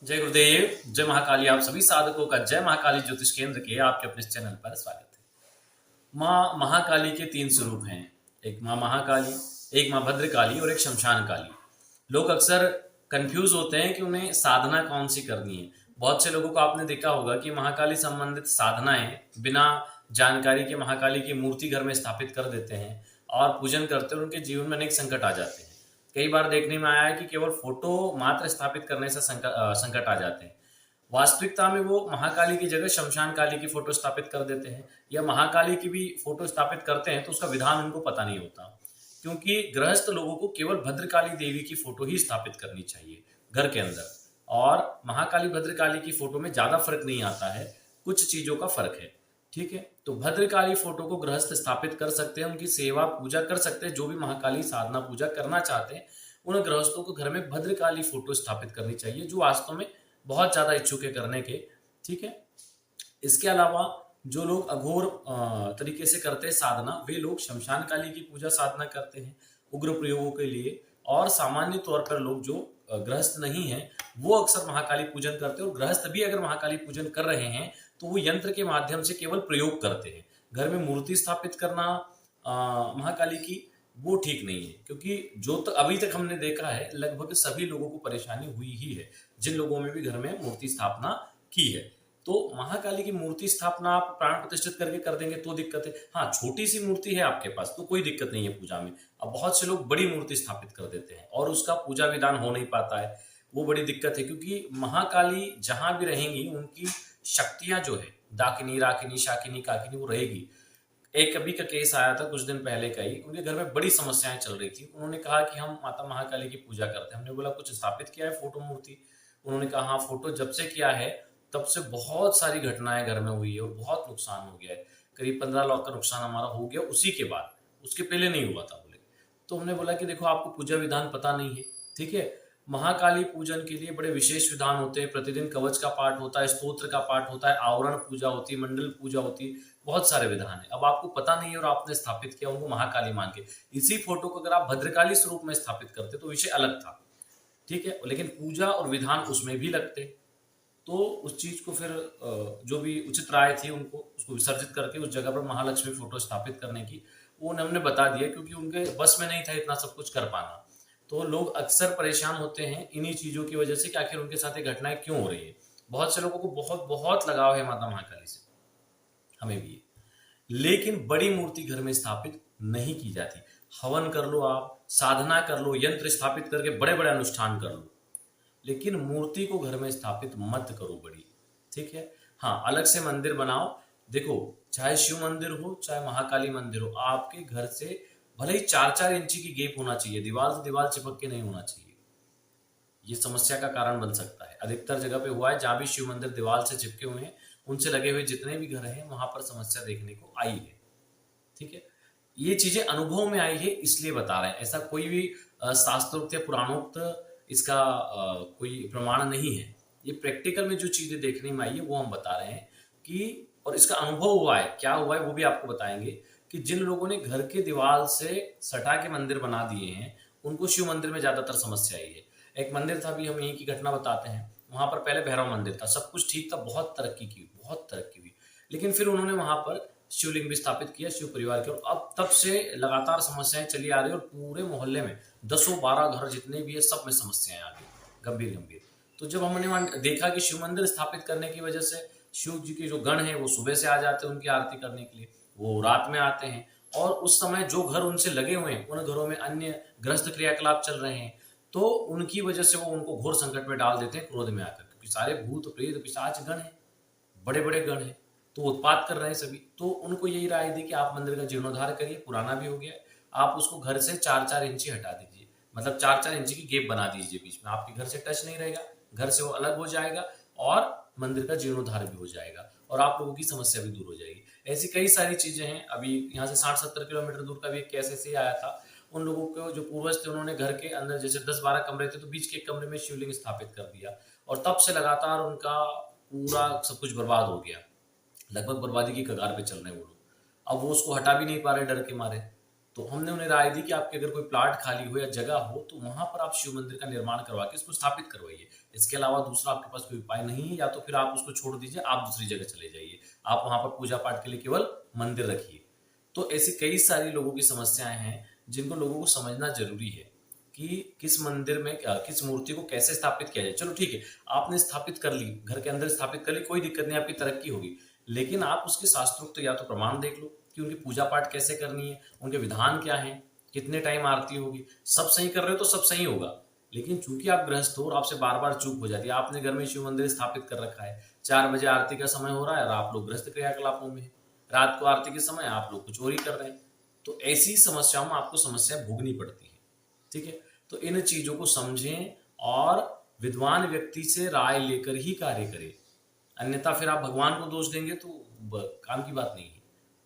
जय गुरुदेव, जय महाकाली। आप सभी साधकों का जय महाकाली ज्योतिष केंद्र के आपके अपने चैनल पर स्वागत है। माँ महाकाली के तीन स्वरूप हैं, एक माँ महाकाली, एक माँ भद्रकाली और एक शमशान काली। लोग अक्सर कंफ्यूज होते हैं कि उन्हें साधना कौन सी करनी है। बहुत से लोगों को आपने देखा होगा कि महाकाली संबंधित साधनाएं बिना जानकारी के महाकाली की मूर्ति घर में स्थापित कर देते हैं और पूजन करते हैं, उनके जीवन में अनेक संकट आ जाते हैं। कई बार देखने में आया है कि केवल फोटो मात्र स्थापित करने से संकट आ जाते हैं। वास्तविकता में वो महाकाली की जगह शमशान काली की फोटो स्थापित कर देते हैं या महाकाली की भी फोटो स्थापित करते हैं तो उसका विधान उनको पता नहीं होता, क्योंकि गृहस्थ लोगों को केवल भद्रकाली देवी की फोटो ही स्थापित करनी चाहिए घर के अंदर। और महाकाली भद्रकाली की फोटो में ज्यादा फर्क नहीं आता है, कुछ चीजों का फर्क है। ठीक है, तो भद्रकाली फोटो को गृहस्थ स्थापित कर सकते हैं, उनकी सेवा पूजा कर सकते हैं। जो भी महाकाली साधना पूजा करना चाहते हैं उन गृहस्थों को घर में भद्रकाली फोटो स्थापित करनी चाहिए, जो वास्तव में बहुत ज्यादा इच्छुक है करने के। ठीक है, इसके अलावा जो लोग अघोर तरीके से करते हैं साधना, वे लोग शमशान काली की पूजा साधना करते हैं उग्र प्रयोगों के लिए। और सामान्य तौर पर लोग जो गृहस्थ नहीं है वो अक्सर महाकाली पूजन करते हैं, और गृहस्थ भी अगर महाकाली पूजन कर रहे हैं तो वो यंत्र के माध्यम से केवल प्रयोग करते हैं। घर में मूर्ति स्थापित करना महाकाली की वो ठीक नहीं है, क्योंकि जो तो अभी तक हमने देखा है लगभग सभी लोगों को परेशानी हुई ही है, जिन लोगों में भी घर में मूर्ति स्थापना की है। तो महाकाली की मूर्ति स्थापना आप प्राण प्रतिष्ठित करके कर देंगे तो दिक्कत है। हाँ, छोटी सी मूर्ति है आपके पास तो कोई दिक्कत नहीं है पूजा में। अब बहुत से लोग बड़ी मूर्ति स्थापित कर देते हैं और उसका पूजा विधान हो नहीं पाता है, वो बड़ी दिक्कत है। क्योंकि महाकाली जहां भी रहेंगी उनकी शक्तियां जो है दाकिनी राकिनी शाकिनी काकिनी वो रहेगी। एक कभी का केस आया था कुछ दिन पहले का ही, उनके घर में बड़ी समस्याएं चल रही थी। उन्होंने कहा कि हम माता महाकाली की पूजा करते हैं। हमने बोला कुछ स्थापित किया है फोटो मूर्ति? उन्होंने कहा हाँ, फोटो जब से किया है तब से बहुत सारी घटनाएं घर में हुई है और बहुत नुकसान हो गया है। करीब 15 लाख का नुकसान हमारा हो गया उसी के बाद, उसके पहले नहीं हुआ था बोले। तो हमने बोला कि देखो आपको पूजा विधान पता नहीं है। ठीक है, महाकाली पूजन के लिए बड़े विशेष विधान होते हैं। प्रतिदिन कवच का पाठ होता है, स्तोत्र का पाठ होता है, आवरण पूजा होती है, मंडल पूजा होती है, बहुत सारे विधान है। अब आपको पता नहीं है और आपने स्थापित किया उनको महाकाली मान के। इसी फोटो को अगर आप भद्रकाली स्वरूप में स्थापित करते तो विषय अलग था। ठीक है, लेकिन पूजा और विधान उसमें भी लगते। तो उस चीज को फिर जो भी उचित राय थी उनको उसको विसर्जित करके उस जगह पर महालक्ष्मी फोटो स्थापित करने की वो हमने बता दिया, क्योंकि उनके बस में नहीं था इतना सब कुछ कर पाना। तो लोग अक्सर परेशान होते हैं इन्हीं चीजों की वजह से कि आखिर उनके साथ ये घटनाएं क्यों हो रही है। बहुत से लोगों को बहुत बहुत लगाव है माता महाकाली से, हमें भी है। लेकिन बड़ी मूर्ति घर में स्थापित नहीं की जाती। हवन कर लो, आप साधना कर लो, यंत्र स्थापित करके बड़े बड़े अनुष्ठान कर लो, लेकिन मूर्ति को घर में स्थापित मत करो बड़ी। ठीक है, हाँ, अलग से मंदिर बनाओ। देखो, चाहे शिव मंदिर हो चाहे महाकाली मंदिर हो, आपके घर से भले ही 4-4 इंची की गैप होना चाहिए, दीवार से दीवार चिपक के नहीं होना चाहिए। ये समस्या का कारण बन सकता है। अधिकतर जगह पे हुआ है जहां भी शिव मंदिर दीवार से चिपके हुए हैं, उनसे लगे हुए जितने भी घर हैं वहां पर समस्या देखने को आई है। ठीक है, ये चीजें अनुभव में आई है इसलिए बता रहे हैं। ऐसा कोई भी शास्त्रोक्त या पुराणोक्त इसका कोई प्रमाण नहीं है। ये प्रैक्टिकल में जो चीजें देखने में आई है वो हम बता रहे हैं कि, और इसका अनुभव हुआ है, क्या हुआ है वो भी आपको बताएंगे कि जिन लोगों ने घर के दीवार से सटा के मंदिर बना दिए हैं उनको शिव मंदिर में ज्यादातर समस्या आई है। एक मंदिर था, भी हम यहीं की घटना बताते हैं। वहां पर पहले भैरव मंदिर था, सब कुछ ठीक था, बहुत तरक्की की, बहुत तरक्की हुई। लेकिन फिर उन्होंने वहां पर शिवलिंग भी स्थापित किया शिव परिवार के, और अब तब से लगातार समस्याएं चली आ रही है और पूरे मोहल्ले में 10-12 घर जितने भी है सब में समस्याएं आ गई, गंभीर गंभीर। तो जब हमने देखा कि शिव मंदिर स्थापित करने की वजह से शिव जी के जो गण है वो सुबह से आ जाते हैं उनकी आरती करने के लिए, वो रात में आते हैं, और उस समय जो घर उनसे लगे हुए हैं उन घरों में अन्य ग्रस्त क्रियाकलाप चल रहे हैं, तो उनकी वजह से वो उनको घोर संकट में डाल देते हैं क्रोध में आकर, क्योंकि सारे भूत प्रेत पिशाच गण हैं, बड़े बड़े गण हैं, तो उत्पाद कर रहे हैं सभी। तो उनको यही राय दी कि आप मंदिर का जीर्णोद्धार करिए, पुराना भी हो गया है, आप उसको घर से 4-4 इंची हटा दीजिए, मतलब 4-4 इंची की गैप बना दीजिए बीच में, आपके घर से टच नहीं रहेगा, घर से वो अलग हो जाएगा और मंदिर का जीर्णोद्धार भी हो जाएगा और आप लोगों की समस्या भी दूर हो जाएगी। ऐसी कई सारी चीजें हैं। अभी यहाँ से 60-70 किलोमीटर दूर का भी एक केस ऐसे आया था। उन लोगों को जो पूर्वज थे उन्होंने घर के अंदर जैसे 10-12 कमरे थे तो बीच के एक कमरे में शिवलिंग स्थापित कर दिया, और तब से लगातार उनका पूरा सब कुछ बर्बाद हो गया, लगभग बर्बादी की कगार पे चल रहे हैं वो लोग। अब वो उसको हटा भी नहीं पा रहे डर के मारे। तो हमने उन्हें राय दी कि आपके अगर कोई प्लाट खाली हो या जगह हो तो वहां पर आप शिव मंदिर का निर्माण करवा के इसको स्थापित करवाइए। इसके अलावा दूसरा आपके पास कोई उपाय नहीं है, या तो फिर आप उसको छोड़ दीजिए, आप दूसरी जगह चले जाइए, आप वहां पर पूजा पाठ के लिए केवल मंदिर रखिए। तो ऐसी कई सारी लोगों की समस्याएं हैं जिनको लोगों को समझना जरूरी है कि किस मंदिर में किस मूर्ति को कैसे स्थापित किया जाए। चलो ठीक है, आपने स्थापित कर ली, घर के अंदर स्थापित कर ली, कोई दिक्कत नहीं, आपकी तरक्की होगी, लेकिन आप उसके शास्त्रोक्त या तो प्रमाण देख लो कि उनकी पूजा पाठ कैसे करनी है, उनके विधान क्या है, कितने टाइम आरती होगी। सब सही कर रहे हो तो सब सही होगा, लेकिन चूंकि आप गृहस्थ हो और आपसे बार बार चूक हो जाती है, आपने घर में शिव मंदिर स्थापित कर रखा है, 4 बजे आरती का समय हो रहा है और आप लोग गृहस्थ क्रियाकलापों में है, रात को आरती के समय आप लोग कुछ और ही कर रहे हैं, तो ऐसी समस्याओं में आपको समस्या भोगनी पड़ती है। ठीक है, तो इन चीजों को समझें और विद्वान व्यक्ति से राय लेकर ही कार्य करें, अन्यथा फिर आप भगवान को दोष देंगे तो काम की बात नहीं है।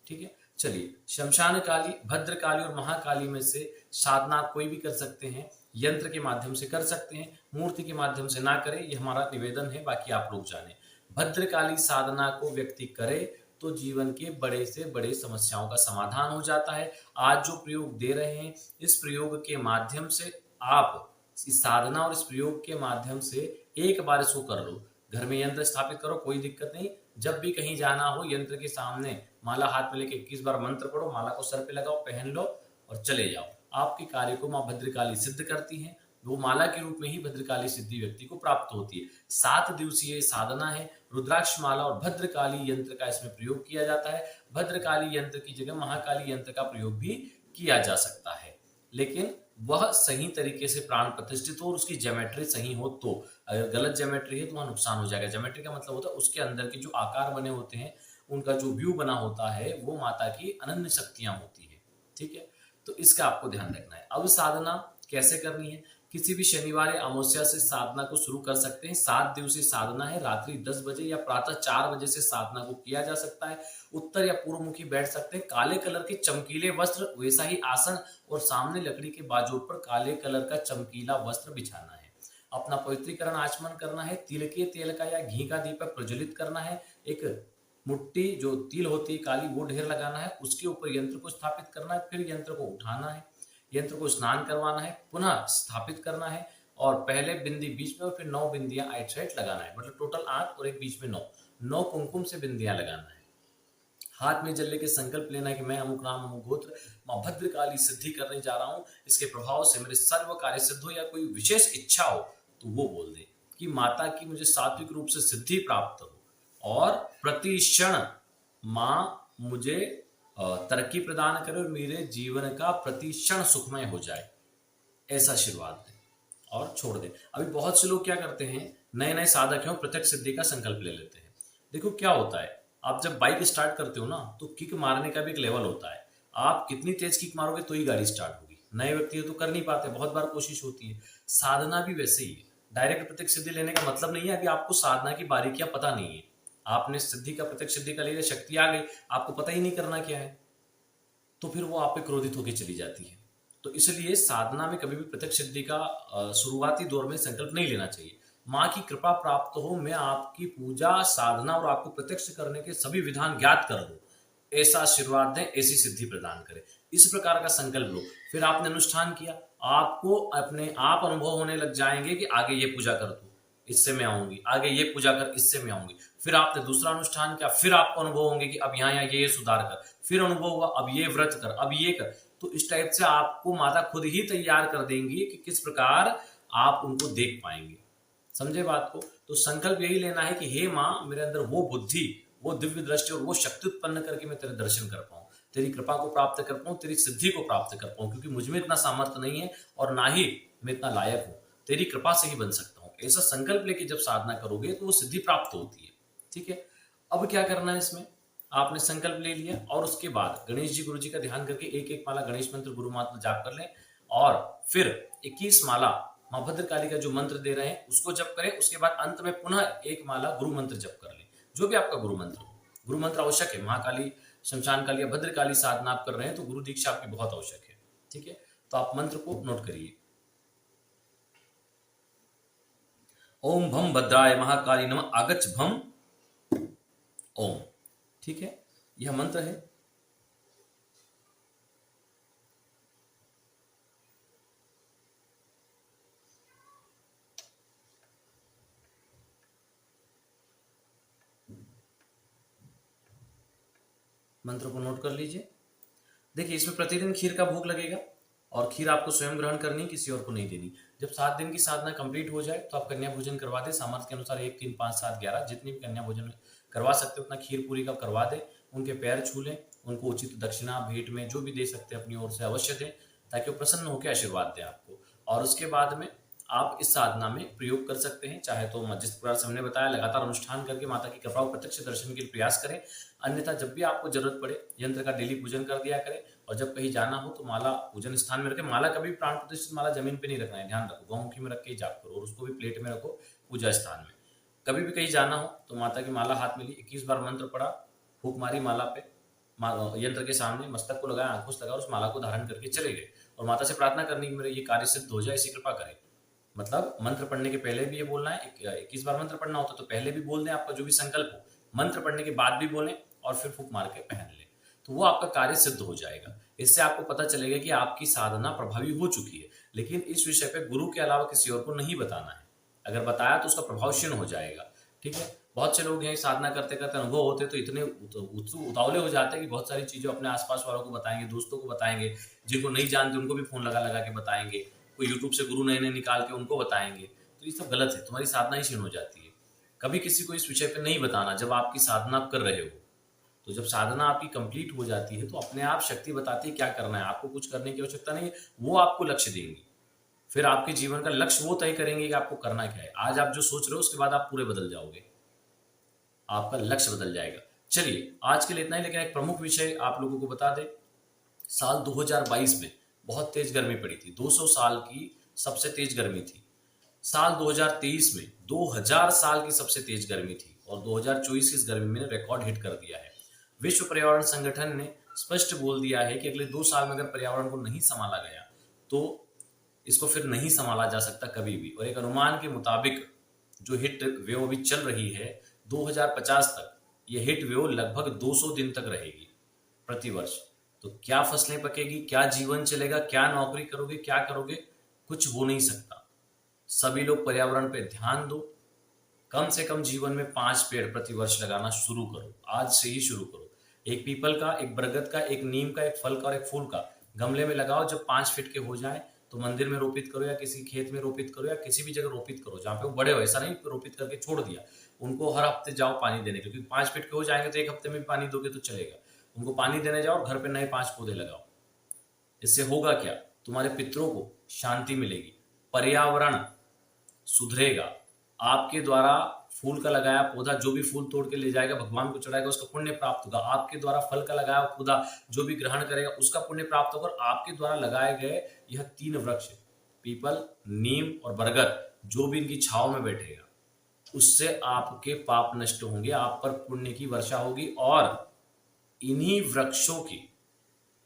ठीक है, चलिए, शमशान काली, भद्रकाली और महाकाली में से साधना आप कोई भी कर सकते हैं, यंत्र के माध्यम से कर सकते हैं, मूर्ति के माध्यम से ना करें, ये हमारा निवेदन है, बाकी आप लोग जाने। भद्रकाली साधना को व्यक्ति करे तो जीवन के बड़े से बड़े समस्याओं का समाधान हो जाता है। आज जो प्रयोग दे रहे हैं, इस प्रयोग के माध्यम से आप इस साधना और इस प्रयोग के माध्यम से एक बार इसको कर लो, घर में यंत्र स्थापित करो, कोई दिक्कत नहीं। जब भी कहीं जाना हो, यंत्र के सामने माला हाथ में लेके 21 बार मंत्र पढ़ो, माला को सर पे लगाओ, पहन लो और चले जाओ। आपके कार्य को मां भद्रकाली सिद्ध करती हैं, वो माला के रूप में ही भद्रकाली सिद्धि व्यक्ति को प्राप्त होती है। 7 दिवसीय साधना है, रुद्राक्ष माला और भद्रकाली यंत्र का इसमें प्रयोग किया जाता है। भद्रकाली यंत्र की जगह महाकाली यंत्र का प्रयोग भी किया जा सकता है, लेकिन वह सही तरीके से प्राण प्रतिष्ठित हो और उसकी ज्योमेट्री सही हो। तो अगर गलत ज्योमेट्री है तो वहां नुकसान हो जाएगा। ज्योमेट्री का मतलब होता है उसके अंदर के जो आकार बने होते हैं, उनका जो व्यू बना होता है, वो माता की अनन्य शक्तियां होती है। ठीक है, तो इसका आपको ध्यान रखना है। अब साधना कैसे करनी है, किसी भी शनिवार या अमावस्या से साधना को शुरू कर सकते हैं। 7 दिवसीय साधना है, रात्रि 10 बजे या प्रातः 4 बजे से साधना को किया जा सकता है। उत्तर या पूर्व मुखी बैठ सकते हैं, काले कलर के चमकीले वस्त्र, वैसा ही आसन और सामने लकड़ी के बाजू पर काले कलर का चमकीला वस्त्र बिछाना है। अपना पवित्रीकरण आचमन करना है, तिल के तेल का या घी का दीपक प्रज्वलित करना है, एक मुट्ठी जो तिल होती है काली वो ढेर लगाना है, उसके ऊपर यंत्र को स्थापित करना है, फिर यंत्र को उठाना है, यंत्र को स्नान करवाना है, पुनः स्थापित करना है और पहले बिंदी बीच में और फिर 9 बिंदियां आइट साइड लगाना है, मतलब टोटल 8 और एक बीच में 9 कुमकुम से बिंदियां लगाना है। हाथ में जल के संकल्प लेना है कि मैं अमुक नाम अमुक गोत्र मां भद्रकाली सिद्धि करने जा रहा हूं, इसके प्रभाव से मेरे सर्व कार्य सिद्ध हो, या कोई विशेष इच्छा हो तो वो बोल दे कि माता की मुझे सात्विक रूप से सिद्धि प्राप्त हो और प्रति क्षण मां मुझे तरक्की प्रदान करे और मेरे जीवन का प्रति क्षण सुखमय हो जाए, ऐसा आशीर्वाद दे और छोड़ दे। अभी बहुत से लोग क्या करते हैं, नए नए साधक हैं, प्रत्यक्ष सिद्धि का संकल्प ले लेते हैं। देखो क्या होता है, आप जब बाइक स्टार्ट करते हो ना, तो किक मारने का भी एक लेवल होता है। आप कितनी तेज किक मारोगे तो ही गाड़ी स्टार्ट होगी। नए व्यक्ति तो कर नहीं पाते, बहुत बार कोशिश होती है। साधना भी वैसे ही है। डायरेक्ट प्रत्यक्ष सिद्धि लेने का मतलब नहीं है अभी आपको साधना की बारीकियां पता नहीं है। आपने सिद्धि का प्रत्यक्ष सिद्धि का ले, शक्ति आ गई, आपको पता ही नहीं करना क्या है, तो फिर वो आप पे क्रोधित होकर चली जाती है। तो इसलिए साधना में कभी भी प्रत्यक्ष सिद्धि का शुरुआती दौर में संकल्प नहीं लेना चाहिए। माँ की कृपा प्राप्त हो, मैं आपकी पूजा साधना और आपको प्रत्यक्ष करने के सभी विधान ज्ञात कर दूं, ऐसा आशीर्वाद दें, ऐसी सिद्धि प्रदान करें, इस प्रकार का संकल्प लो। फिर आपने अनुष्ठान किया, आपको अपने आप अनुभव होने लग जाएंगे कि आगे ये पूजा कर दो, इससे मैं आऊंगी, आगे ये पूजा कर, इससे मैं आऊंगी। फिर आपने दूसरा अनुष्ठान किया, फिर आपको अनुभव होंगे कि अब यहाँ यहाँ ये सुधार कर, फिर अनुभव हुआ अब ये व्रत कर, अब ये कर। तो इस टाइप से आपको माता खुद ही तैयार कर देंगी कि किस प्रकार आप उनको देख पाएंगे। समझे बात को? तो संकल्प यही लेना है कि हे माँ, मेरे अंदर वो बुद्धि, वो दिव्य दृष्टि और वो शक्ति उत्पन्न करके मैं तेरे दर्शन कर पाऊं, तेरी कृपा को प्राप्त कर पाऊं, तेरी सिद्धि को प्राप्त कर पाऊं, क्योंकि मुझ में इतना सामर्थ्य नहीं है और ना ही मैं इतना लायक हूं, तेरी कृपा से ही बन सकता हूं। ऐसा संकल्प लेके जब साधना करोगे तो वो सिद्धि प्राप्त होती है। ठीक है, अब क्या करना है इसमें, आपने संकल्प ले लिया और उसके बाद गणेश जी गुरु जी का ध्यान करके एक एक माला गणेश मंत्र गुरु मंत्र जाप कर लें और फिर 21 माला मां भद्रकाली का जो मंत्र दे रहे हैं उसको जप करें। उसके बाद अंत में पुनः एक माला गुरु मंत्र जप कर लें, जो भी आपका गुरु मंत्र हो। गुरु मंत्र आवश्यक है, महाकाली, शमशान काली या भद्रकाली साधना आप कर रहे हैं तो गुरु दीक्षा आपकी बहुत आवश्यक है। ठीक है, तो आप मंत्र को नोट करिए। ओम भम भद्राय महाकाली नमः आगच्छ भम ओम। ठीक है, यह मंत्र है। मंत्र को नोट कर लीजिए। देखिए, इसमें प्रतिदिन खीर का भोग लगेगा और खीर आपको स्वयं ग्रहण करनी, किसी और को नहीं देनी। जब 7 दिन की साधना कंप्लीट हो जाए तो आप कन्या भोजन करवा दें। सामर्थ्य के अनुसार 1, 3, 5, 7, 11 जितनी भी कन्या भोजन करवा सकते हो उतना खीर पूरी का करवा दें। उनके पैर छू लें, उनको उचित दक्षिणा भेंट में जो भी दे सकते हैं अपनी ओर से अवश्य दें, ताकि वो प्रसन्न होकर आशीर्वाद दें आपको। और उसके बाद में आप इस साधना में प्रयोग कर सकते हैं। चाहे तो जिस प्रकार से हमने बताया, लगातार अनुष्ठान करके माता की कृपा और प्रत्यक्ष दर्शन के लिए प्रयास करें। अन्यथा जब भी आपको जरूरत पड़े यंत्र का डेली पूजन कर दिया करें। और जब कहीं जाना हो तो माला पूजन स्थान में रखें। माला कभी प्राण प्रतिष्ठित माला जमीन पे नहीं रखना है, ध्यान रखो। गौमुखी में रख के ही जाप करो और उसको भी प्लेट में रखो पूजा स्थान में। कभी भी कहीं जाना हो तो माता की माला हाथ में ली, 21 बार मंत्र पढ़ा, फूंक मारी माला पे, यंत्र के सामने मस्तक को लगाया, आंखों से लगा, उस माला को धारण करके चले गए। और माता से प्रार्थना करनी कि मेरे ये कार्य सिद्ध हो जाए, ऐसी कृपा करें। मतलब मंत्र पढ़ने के पहले भी ये बोलना है, 21 बार मंत्र पढ़ना होता तो पहले भी बोल दें आपका जो भी संकल्प हो, मंत्र पढ़ने के बाद भी बोलें और फिर फूंक मार के पहन लें, तो वो आपका कार्य सिद्ध हो जाएगा। इससे आपको पता चलेगा कि आपकी साधना प्रभावी हो चुकी है। लेकिन इस विषय पे गुरु के अलावा किसी और को नहीं बताना है। अगर बताया तो उसका प्रभाव क्षीण हो जाएगा। ठीक है, बहुत से लोग हैं साधना करते करते अनुभव होते तो इतने उतावले हो जाते हैं कि बहुत सारी चीजें अपने आसपास वालों को बताएंगे, दोस्तों को बताएंगे, जिनको नहीं जानते उनको भी फोन लगा लगा के बताएंगे, कोई यूट्यूब से गुरु नए नए निकाल के उनको बताएंगे। तो ये सब गलत है, तुम्हारी साधना ही क्षीण हो जाती है। कभी किसी को इस विषय पे नहीं बताना जब आपकी साधना आप कर रहे हो। तो जब साधना आपकी कंप्लीट हो जाती है तो अपने आप शक्ति बताती है क्या करना है, आपको कुछ करने की आवश्यकता नहीं है, वो आपको लक्ष्य देंगी। फिर आपके जीवन का लक्ष्य वो तय करेंगे कि आपको करना क्या है। आज आप जो सोच रहे हो उसके बाद आप पूरे बदल जाओगे, आपका लक्ष्य बदल जाएगा। चलिए, आज के लिए इतना ही, लेकिन एक प्रमुख विषय आप लोगों को बता दें। साल 2022 में बहुत तेज गर्मी पड़ी थी, 200 साल की सबसे तेज गर्मी थी। साल 2023 में 2000 साल की सबसे तेज गर्मी थी और 2024 की इस गर्मी में रिकॉर्ड हिट कर दिया है। विश्व पर्यावरण संगठन ने स्पष्ट बोल दिया है कि अगले 2 साल में अगर पर्यावरण को नहीं संभाला गया तो इसको फिर नहीं संभाला जा सकता कभी भी। और एक अनुमान के मुताबिक जो हिट वेव अभी चल रही है 2050 तक, ये हिट वेव लगभग 200 दिन तक रहेगी प्रति वर्ष। तो क्या फसलें पकेगी, क्या जीवन चलेगा, क्या नौकरी करोगे, क्या करोगे, कुछ हो नहीं सकता। सभी लोग पर्यावरण पे ध्यान दो। कम से कम जीवन में 5 पेड़ प्रति वर्ष लगाना शुरू करो, आज से ही शुरू करो। एक पीपल का, एक बरगद का, एक नीम का, एक फल का और एक फूल का गमले में लगाओ। जब 5 फीट के हो जाए तो मंदिर में रोपित करो या किसी खेत में रोपित करो या किसी भी जगह रोपित करो जहाँ पे वो बड़े हो। ऐसा नहीं रोपित करके छोड़ दिया, उनको हर हफ्ते जाओ पानी देने, क्योंकि 5 फीट के हो जाएंगे तो 1 हफ्ते में भी पानी दोगे तो चलेगा। उनको पानी देने जाओ, घर पे नए 5 पौधे लगाओ। इससे होगा क्या, तुम्हारे पितरों को शांति मिलेगी, पर्यावरण सुधरेगा। आपके द्वारा फूल का लगाया पौधा जो भी फूल तोड़ के ले जाएगा भगवान को चढ़ाएगा, उसका पुण्य प्राप्त होगा। आपके द्वारा फल का लगाया पौधा जो भी ग्रहण करेगा उसका पुण्य प्राप्त होगा। और आपके द्वारा लगाए गए यह 3 वृक्ष, पीपल, नीम और बरगद, जो भी इनकी छाव में बैठेगा उससे आपके पाप नष्ट होंगे, आप पर पुण्य की वर्षा होगी। और इन्हीं वृक्षों की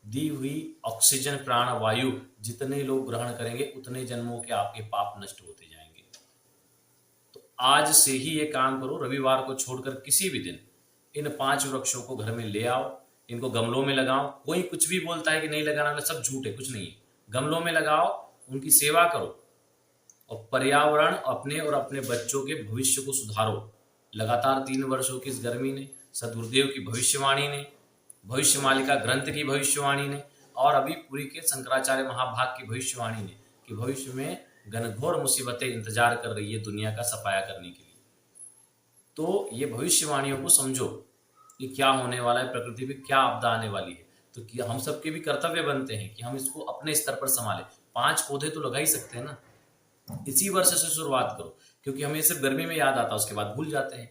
दी हुई ऑक्सीजन प्राण वायु जितने लोग ग्रहण करेंगे उतने जन्मों के आपके पाप नष्ट होते जाएंगे। तो आज से ही ये काम करो, रविवार को छोड़कर किसी भी दिन इन 5 वृक्षों को घर में ले आओ, इनको गमलों में लगाओ। कोई कुछ भी बोलता है कि नहीं लगाना, सब झूठ है, कुछ नहीं है। गमलों में लगाओ, उनकी सेवा करो और पर्यावरण अपने और अपने बच्चों के भविष्य को सुधारो। लगातार 3 वर्षों की इस गर्मी ने, सदगुरुदेव की भविष्यवाणी ने, भविष्य मालिका ग्रंथ की भविष्यवाणी ने और अभी पूरी के शंकराचार्य महाभाग की भविष्यवाणी ने कि भविष्य में घनघोर मुसीबतें इंतजार कर रही है दुनिया का सफाया करने के लिए। तो ये भविष्यवाणियों को समझो कि क्या होने वाला है, प्रकृति पे क्या आपदा आने वाली है। तो कि हम सबके भी कर्तव्य बनते हैं कि हम इसको अपने स्तर पर संभालें। 5 पौधे तो लगा ही सकते हैं ना, इसी वर्ष से शुरुआत करो, क्योंकि हमें सिर्फ गर्मी में याद आता है, उसके बाद भूल जाते हैं।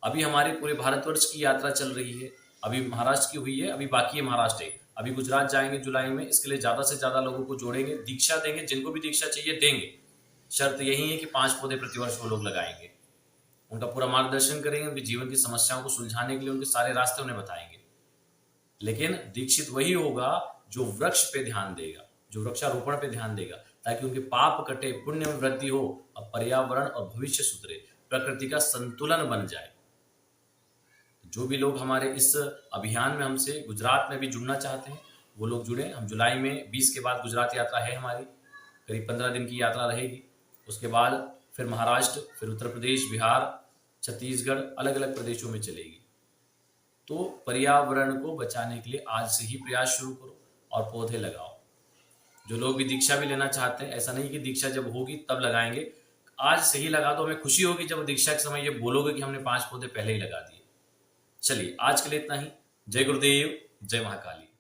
अभी हमारे पूरे भारतवर्ष की यात्रा चल रही है, अभी महाराष्ट्र की हुई है, अभी बाकी है महाराष्ट्र, अभी गुजरात जाएंगे जुलाई में। इसके लिए ज्यादा से ज्यादा लोगों को जोड़ेंगे, दीक्षा देंगे, जिनको भी दीक्षा चाहिए देंगे। शर्त यही है कि 5 पौधे प्रतिवर्ष वो लोग लगाएंगे, उनका पूरा मार्गदर्शन करेंगे, उनकी जीवन की समस्याओं को सुलझाने के लिए उनके सारे रास्ते उन्हें बताएंगे। लेकिन दीक्षित वही होगा जो वृक्ष पे ध्यान देगा, जो वृक्षारोपण पे ध्यान देगा, ताकि उनके पाप कटे, पुण्य में वृद्धि हो और पर्यावरण और भविष्य सुधरे, प्रकृति का संतुलन बन जाए। जो भी लोग हमारे इस अभियान में हमसे गुजरात में भी जुड़ना चाहते हैं वो लोग जुड़े। हम जुलाई में 20 के बाद गुजरात यात्रा है हमारी, करीब 15 दिन की यात्रा रहेगी। उसके बाद फिर महाराष्ट्र, फिर उत्तर प्रदेश, बिहार, छत्तीसगढ़, अलग अलग प्रदेशों में चलेगी। तो पर्यावरण को बचाने के लिए आज से ही प्रयास शुरू करो और पौधे लगाओ। जो लोग भी दीक्षा भी लेना चाहते हैं, ऐसा नहीं कि दीक्षा जब होगी तब लगाएंगे, आज से ही लगा दो। हमें खुशी होगी जब दीक्षा के समय ये बोलोगे कि हमने 5 पौधे पहले ही लगा दिए। चलिए आज के लिए इतना ही। जय गुरुदेव, जय महाकाली।